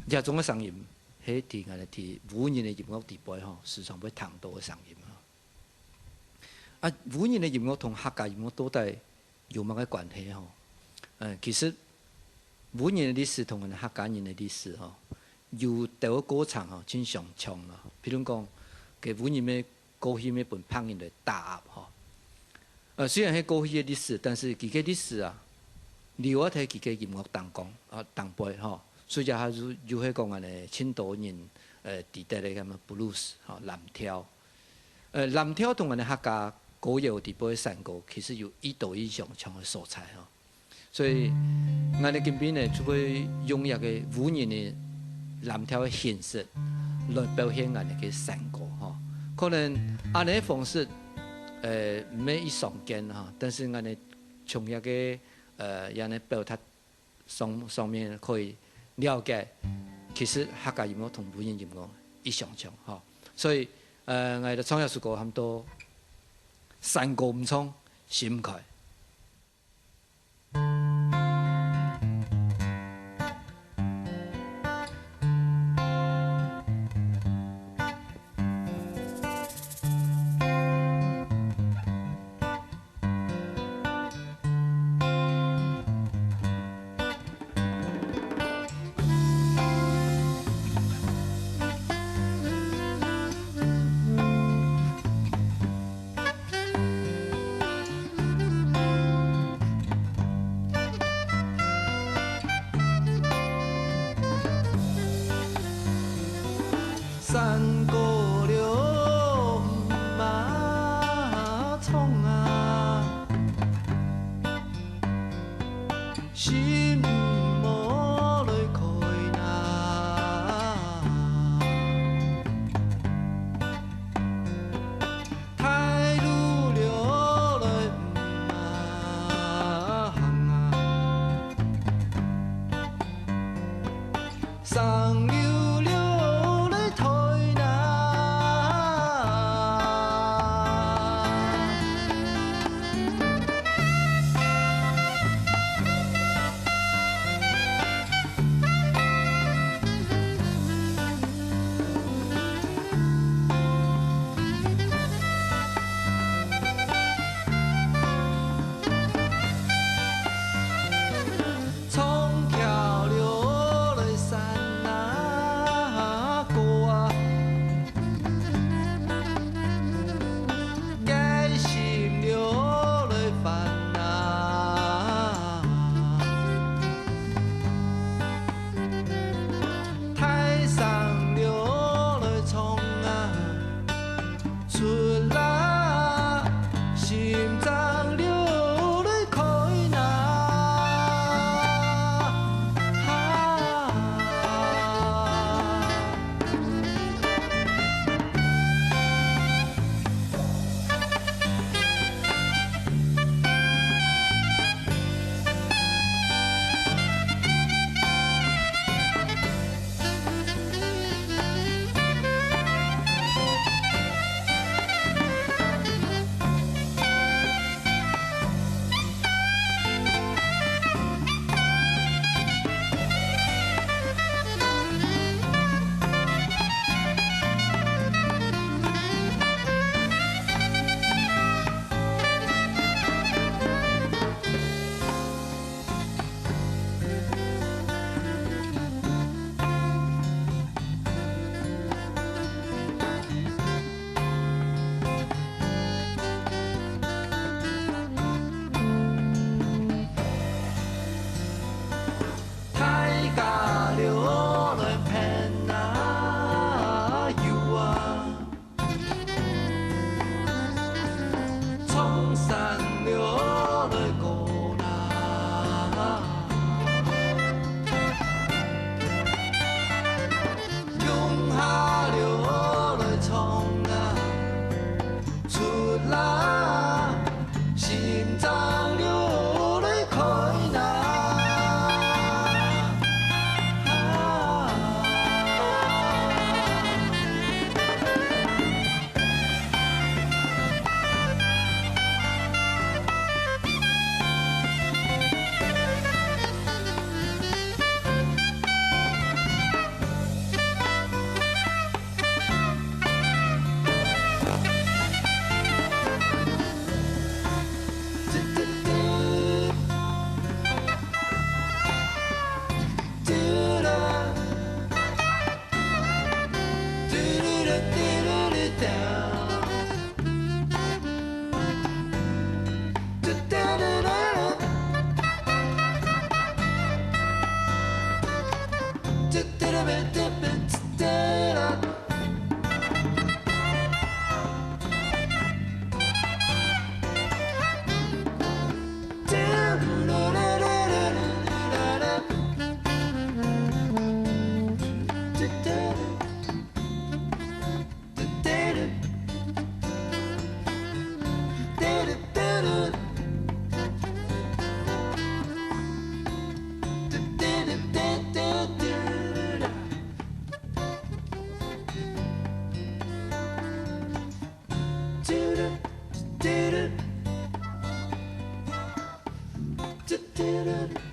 亚中的声音，迄伫安尼伫武人的音乐地杯吼，时常要谈到的声音啊。武人的音乐同客家音乐到底有乜嘅关系吼？其实武人的历史同客家人的历史吼，有第个歌唱吼，真相像啦。譬如讲，给武人的过去那本烹饪的大鸭吼，虽然迄过去的历史，但是佢嘅历史啊，留喺佢嘅音乐当中当背吼。所以就係要迄講安尼，青島人地帶咧咁啊布魯斯吼藍調，藍調同安尼客家歌謠地背山歌，其實有一度以上唱嘅素材吼。所以我哋今邊呢，就會用一個武人嘅藍調嘅形式來表現我哋嘅山歌吼。可能安尼方式唔係一常見吼，但是我哋從一個安尼表達上面可以了解，其實客家音樂同武人音樂一相像吼，所以我哋創業時個很多山歌唔唱，心唔開。山歌了马冲啊，心无来开呐，太路了来马行啊，上流了。Do-do-do-do.